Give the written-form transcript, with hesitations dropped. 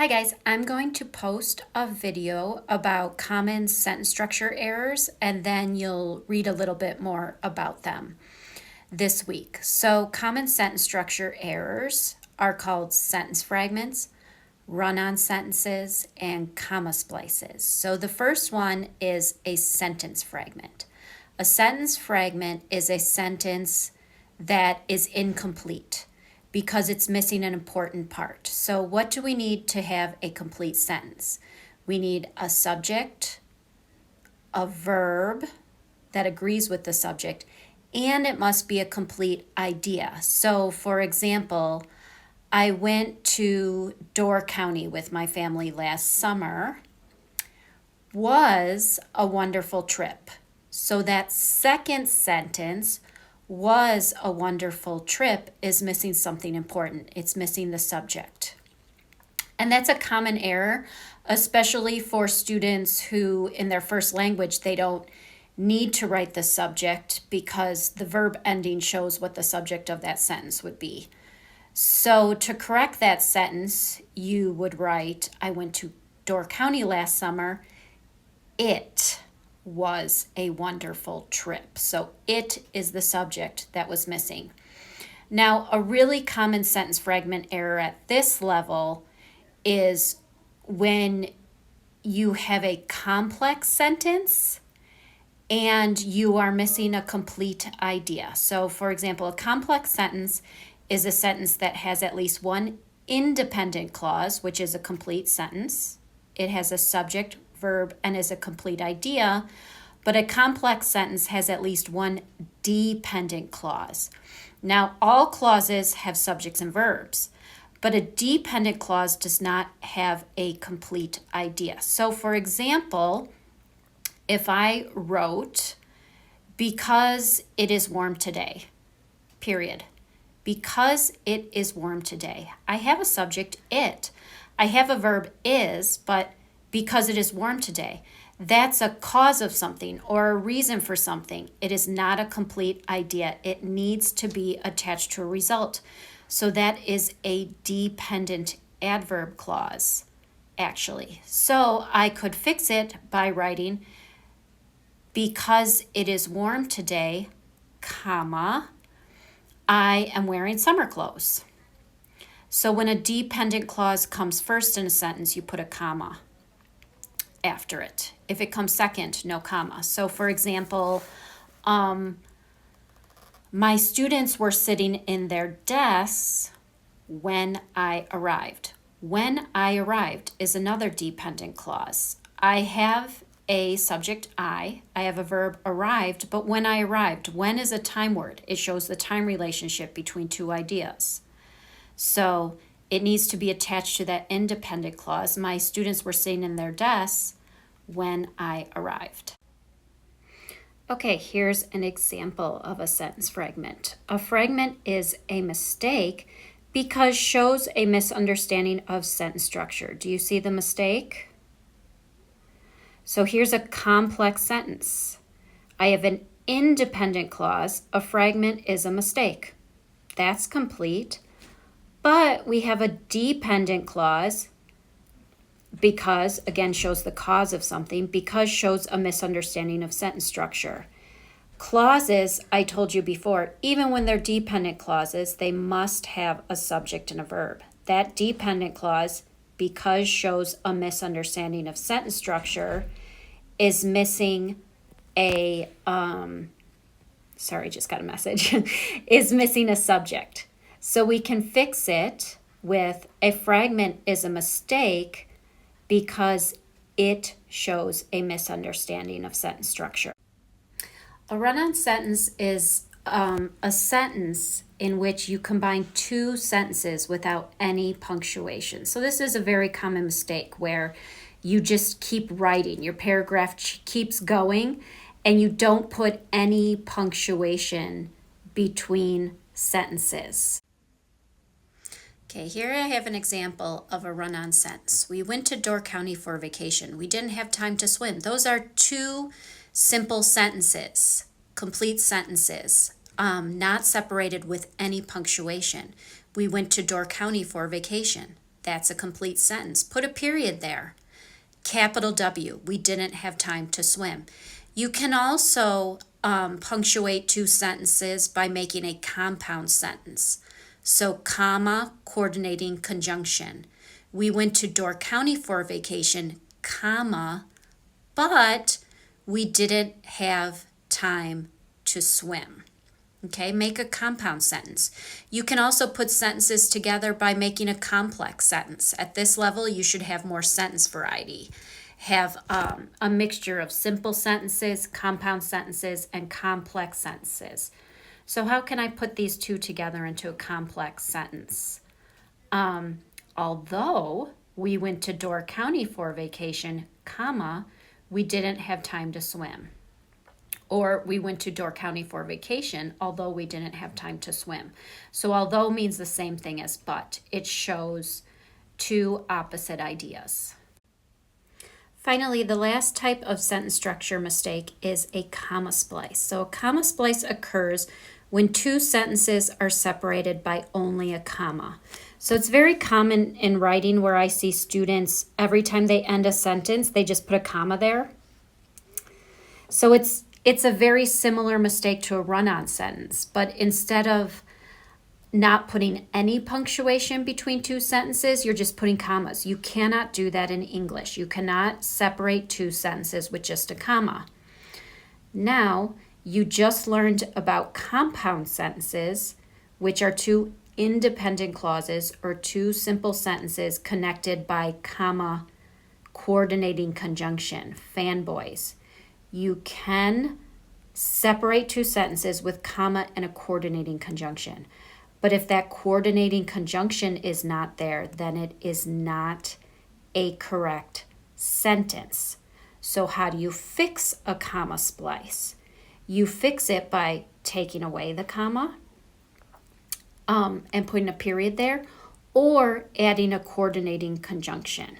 Hi guys, I'm going to post a video about common sentence structure errors and then you'll read a little bit more about them this week. So common sentence structure errors are called sentence fragments, run-on sentences, and comma splices. So the first one is a sentence fragment. A sentence fragment is a sentence that is incomplete because it's missing an important part. So what do we need to have a complete sentence? We need a subject, a verb that agrees with the subject, and it must be a complete idea. So for example, I went to Door County with my family last summer. Was a wonderful trip. So that second sentence, was a wonderful trip, is missing something important. It's missing the subject. And that's a common error, especially for students who in their first language, they don't need to write the subject because the verb ending shows what the subject of that sentence would be. So to correct that sentence, you would write, I went to Door County last summer. It was a wonderful trip. So it is the subject that was missing. Now, a really common sentence fragment error at this level is when you have a complex sentence and you are missing a complete idea. So for example, a complex sentence is a sentence that has at least one independent clause, which is a complete sentence. It has a subject, verb, and is a complete idea, but a complex sentence has at least one dependent clause. Now, all clauses have subjects and verbs, but a dependent clause does not have a complete idea. So for example, if I wrote, because it is warm today, period. Because it is warm today. I have a subject, it. I have a verb, is, but because it is warm today. That's a cause of something or a reason for something. It is not a complete idea. It needs to be attached to a result. So that is a dependent adverb clause, actually. So I could fix it by writing, because it is warm today, comma, I am wearing summer clothes. So when a dependent clause comes first in a sentence, you put a comma after it. If it comes second, no comma. So for example, my students were sitting in their desks when I arrived. When I arrived is another dependent clause. I have a subject, I have a verb, arrived, but when I arrived, when is a time word. It shows the time relationship between two ideas. So it needs to be attached to that independent clause. My students were sitting in their desks when I arrived. Okay, here's an example of a sentence fragment. A fragment is a mistake because shows a misunderstanding of sentence structure. Do you see the mistake? So here's a complex sentence. I have an independent clause. A fragment is a mistake. That's complete. But we have a dependent clause because, again, shows the cause of something, because shows a misunderstanding of sentence structure. Clauses, I told you before, even when they're dependent clauses, they must have a subject and a verb. That dependent clause, because shows a misunderstanding of sentence structure, is missing a, sorry, just got a message, is missing a subject. So we can fix it with a fragment is a mistake because it shows a misunderstanding of sentence structure. A run-on sentence is a sentence in which you combine two sentences without any punctuation. So this is a very common mistake where you just keep writing. Your paragraph keeps going and you don't put any punctuation between sentences. Okay, here I have an example of a run-on sentence. We went to Door County for vacation. We didn't have time to swim. Those are two simple sentences, complete sentences, not separated with any punctuation. We went to Door County for vacation. That's a complete sentence. Put a period there. Capital W, we didn't have time to swim. You can also punctuate two sentences by making a compound sentence. So, comma, coordinating conjunction. We went to Door County for vacation, comma, but we didn't have time to swim. Okay, make a compound sentence. You can also put sentences together by making a complex sentence. At this level, you should have more sentence variety. Have a mixture of simple sentences, compound sentences, and complex sentences. So how can I put these two together into a complex sentence? Although we went to Door County for vacation, comma, we didn't have time to swim. Or we went to Door County for vacation, although we didn't have time to swim. So although means the same thing as but. It shows two opposite ideas. Finally, the last type of sentence structure mistake is a comma splice. So a comma splice occurs when two sentences are separated by only a comma. So it's very common in writing where I see students, every time they end a sentence, they just put a comma there. So it's a very similar mistake to a run-on sentence, but instead of not putting any punctuation between two sentences, you're just putting commas. You cannot do that in English. You cannot separate two sentences with just a comma. Now, you just learned about compound sentences, which are two independent clauses or two simple sentences connected by comma, coordinating conjunction, fanboys. You can separate two sentences with comma and a coordinating conjunction. But if that coordinating conjunction is not there, then it is not a correct sentence. So how do you fix a comma splice? You fix it by taking away the comma and putting a period there, or adding a coordinating conjunction.